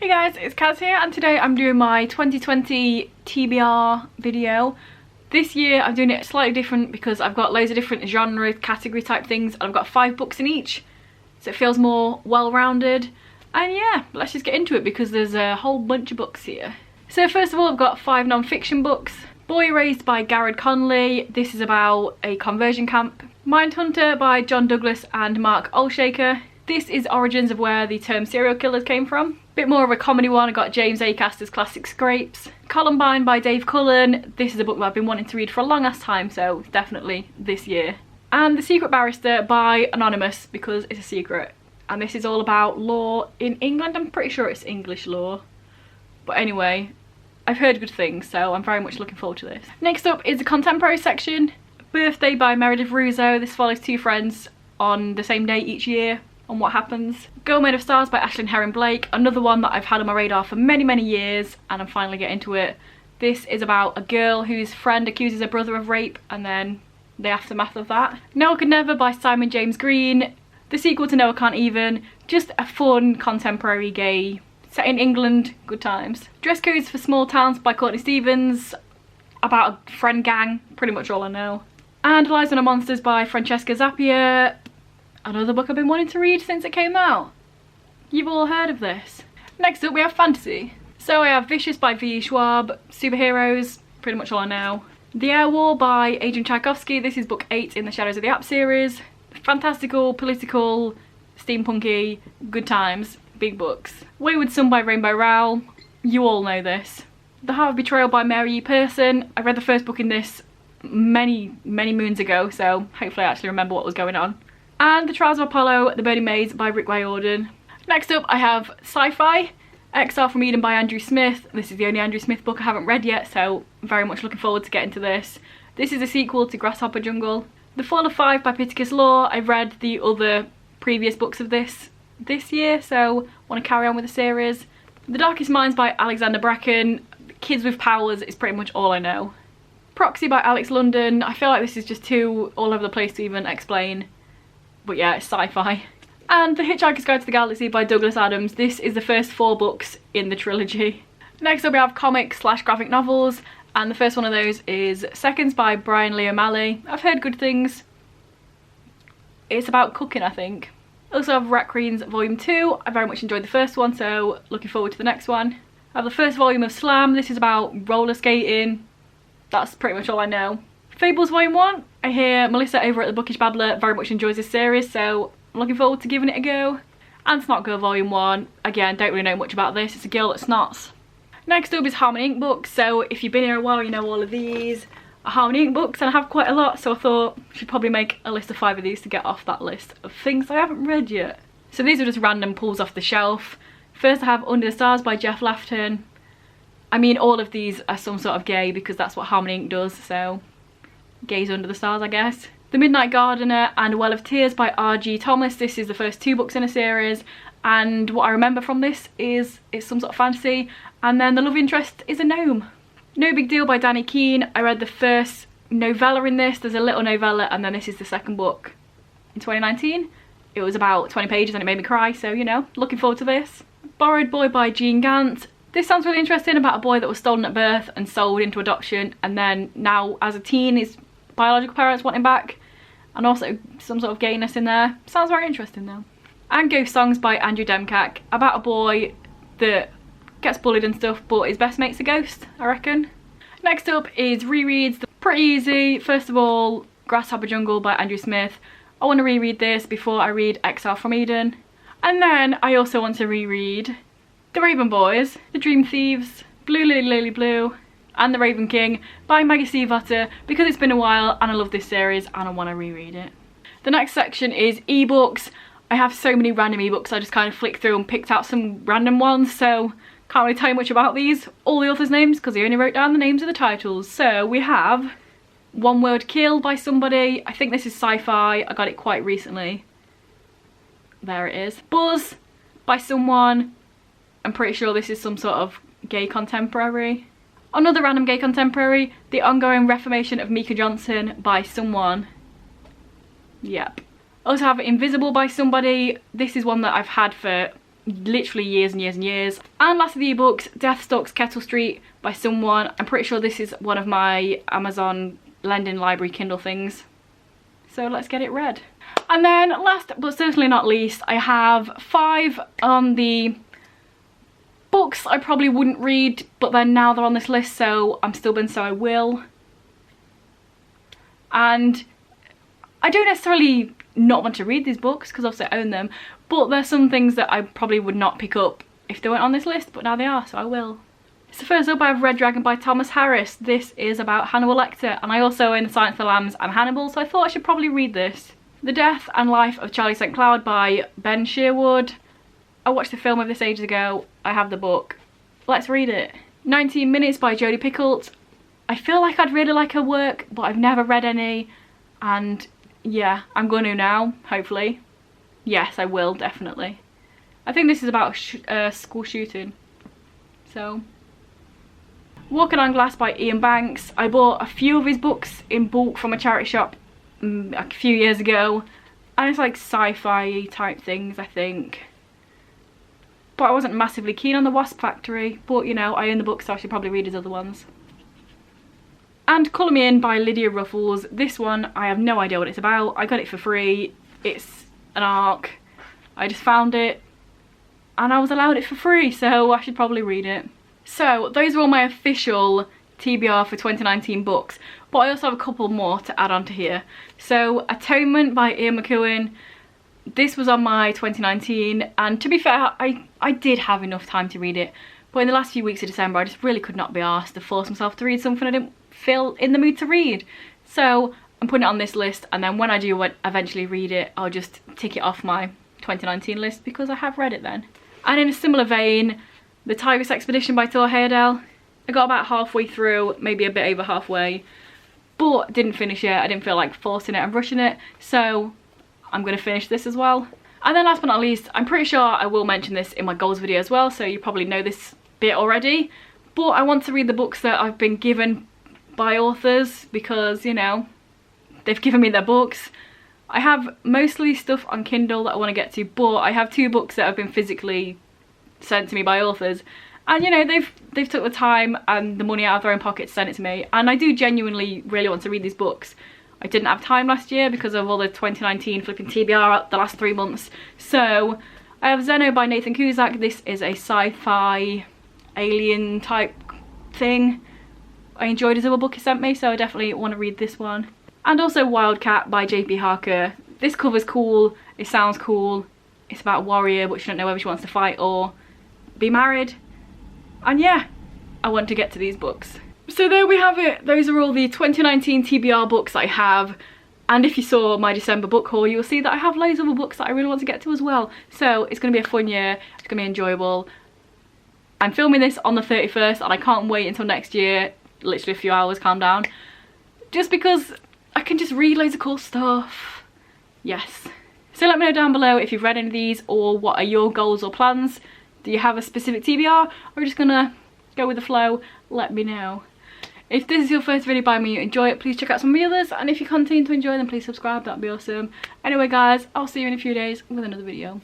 Hey guys, it's Kaz here and today I'm doing my 2020 TBR video. This year I'm doing it slightly different because I've got loads of different genre, category type things and I've got 5 books in each, so it feels more well-rounded. And yeah, let's just get into it because there's a whole bunch of books here. So first of all, I've got 5 non-fiction books. Boy Erased by Garrett Conley. This is about a conversion camp. Mindhunter by John Douglas and Mark Olshaker. This is origins of where the term serial killers came from. Bit more of a comedy one. I got James Acaster's Classic Scrapes. Columbine by Dave Cullen. This is a book that I've been wanting to read for a long ass time, so definitely this year. And The Secret Barrister by Anonymous, because it's a secret. And this is all about law in England. I'm pretty sure it's English law. But anyway, I've heard good things, so I'm very much looking forward to this. Next up is the contemporary section. Birthday by Meredith Russo. This follows 2 friends on the same day each year on what happens. Girl Made of Stars by Ashlyn Herring Blake. Another one that I've had on my radar for many years and I'm finally getting to it. This is about a girl whose friend accuses her brother of rape and then the aftermath of that. Noah Could Never by Simon James Green. The sequel to Noah Can't Even. Just a fun contemporary gay set in England, good times. Dress Codes for Small Towns by Courtney Stevens, about a friend gang, pretty much all I know. And Lies on a Monsters by Francesca Zappia, another book I've been wanting to read since it came out. You've all heard of this. Next up we have fantasy. So I have Vicious by V.E. Schwab, superheroes, pretty much all I know. The Air War by Adrian Tchaikovsky. This is book 8 in the Shadows of the App series. Fantastical, political, steampunky, good times. Big books. Wayward Son by Rainbow Rowell. You all know this. The Heart of Betrayal by Mary E. Pearson. I read the first book in this many moons ago, so hopefully I actually remember what was going on. And The Trials of Apollo, The Burning Maze by Rick Riordan. Next up I have sci-fi. Exile from Eden by Andrew Smith. This is the only Andrew Smith book I haven't read yet, so very much looking forward to getting to this. This is a sequel to Grasshopper Jungle. The Fall of Five by Pittacus Law. I've read the other previous books of this year, so want to carry on with the series. The Darkest Minds by Alexander Bracken. Kids with Powers is pretty much all I know. Proxy by Alex London. I feel like this is just too all over the place to even explain, but yeah, it's sci-fi. And The Hitchhiker's Guide to the Galaxy by Douglas Adams. This is the first 4 books in the trilogy. Next up we have comics/graphic novels, and the first one of those is Seconds by Brian Lee O'Malley. I've heard good things. It's about cooking, I think. Also have Rat Queens Volume 2. I very much enjoyed the first one, so looking forward to the next one. I have the first volume of Slam. This is about roller skating. That's pretty much all I know. Fables Volume 1. I hear Melissa over at the Bookish Babbler very much enjoys this series, so I'm looking forward to giving it a go. And Snot Girl Volume 1. Again, don't really know much about this. It's a girl that snots. Next up is Harmony Ink books. So if you've been here a while, you know all of these are Harmony Ink books, and I have quite a lot, so I thought I should probably make a list of 5 of these to get off that list of things I haven't read yet. So these are just random pulls off the shelf. First I have Under the Stars by Jeff Lafton. I mean, all of these are some sort of gay because that's what Harmony Ink does, so gays under the stars, I guess. The Midnight Gardener and A Well of Tears by R.G. Thomas. This is the first 2 books in a series, and what I remember from this is it's some sort of fantasy, and then the love interest is a gnome. No Big Deal by Danny Keane. I read the first novella in this. There's a little novella, and then this is the second book in 2019. It was about 20 pages and it made me cry, so you know, looking forward to this. Borrowed Boy by Jean Gant. This sounds really interesting, about a boy that was stolen at birth and sold into adoption, and then now as a teen his biological parents want him back, and also some sort of gayness in there. Sounds very interesting though. And Ghost Songs by Andrew Demkak, about a boy that gets bullied and stuff, but his best mate's a ghost, I reckon. Next up is rereads. Pretty easy. First of all, Grasshopper Jungle by Andrew Smith. I want to reread this before I read Exile from Eden. And then I also want to reread The Raven Boys, The Dream Thieves, Blue Lily Lily Blue, and The Raven King by Maggie Stiefvater, because it's been a while and I love this series and I want to reread it. The next section is ebooks. I have so many random ebooks, I just kind of flicked through and picked out some random ones, so can't really tell you much about these, all the authors' names, because I only wrote down the names of the titles. So we have One Word Kill by somebody. I think this is sci-fi. I got it quite recently. There it is. Buzz by someone. I'm pretty sure this is some sort of gay contemporary. Another random gay contemporary. The Ongoing Reformation of Mika Johnson by someone. Yep. I also have Invisible by somebody. This is one that I've had for literally years and years and years. And last of the ebooks, Death Stalks Kettle Street by someone. I'm pretty sure this is one of my Amazon Lending Library Kindle things. So let's get it read. And then last but certainly not least, I have 5 on the books I probably wouldn't read, but then now they're on this list, so I'm stubborn, so I will. And I don't necessarily not want to read these books because obviously I own them, but there's some things that I probably would not pick up if they weren't on this list, but now they are, so I will. So first up I have Red Dragon by Thomas Harris. This is about Hannibal Lecter, and I also own The Silence of the Lambs and Hannibal, so I thought I should probably read this. The Death and Life of Charlie St. Cloud by Ben Sherwood. I watched the film of this ages ago. I have the book. Let's read it. 19 Minutes by Jodie Picoult. I feel like I'd really like her work, but I've never read any, and yeah, I'm going to now, hopefully. Yes, I will, definitely. I think this is about school shooting. So, Walking on Glass by Ian Banks. I bought a few of his books in bulk from a charity shop a few years ago, and it's like sci-fi type things, I think. But I wasn't massively keen on The Wasp Factory, but you know, I own the book, so I should probably read his other ones. And Colour Me In by Lydia Ruffles. This one, I have no idea what it's about. I got it for free. It's an ARC. I just found it and I was allowed it for free, so I should probably read it. So those are all my official TBR for 2019 books, but I also have a couple more to add on to here. So Atonement by Ian McEwan. This was on my 2019, and to be fair, I did have enough time to read it, but in the last few weeks of December I just really could not be arsed to force myself to read something I didn't feel in the mood to read. So I'm putting it on this list, and then when I do eventually read it, I'll just tick it off my 2019 list because I have read it then. And in a similar vein, The Tigress Expedition by Thor Heyerdahl. I got about halfway through, maybe a bit over halfway, but didn't finish it. I didn't feel like forcing it and rushing it, so I'm going to finish this as well. And then last but not least, I'm pretty sure I will mention this in my goals video as well, so you probably know this bit already, but I want to read the books that I've been given by authors because, you know, they've given me their books. I have mostly stuff on Kindle that I want to get to, but I have 2 books that have been physically sent to me by authors, and you know, they've took the time and the money out of their own pocket to send it to me, and I do genuinely really want to read these books. I didn't have time last year because of all the 2019 flipping TBR the last 3 months. So I have Zeno by Nathan Cusack. This is a sci-fi alien type thing. I enjoyed his other book he sent me, so I definitely want to read this one. And also Wildcat by JP Harker. This cover's cool, it sounds cool. It's about a warrior, but she don't know whether she wants to fight or be married. And yeah, I want to get to these books. So there we have it. Those are all the 2019 TBR books that I have. And if you saw my December book haul, you'll see that I have loads of other books that I really want to get to as well. So it's going to be a fun year. It's going to be enjoyable. I'm filming this on the 31st and I can't wait until next year. Literally a few hours, calm down. Just because I can just read loads of cool stuff. Yes. So let me know down below if you've read any of these, or what are your goals or plans. Do you have a specific TBR, or are you just gonna go with the flow? Let me know. If this is your first video by me and you enjoy it, please check out some of the others, and if you continue to enjoy them, please subscribe, that'd be awesome. Anyway guys, I'll see you in a few days with another video.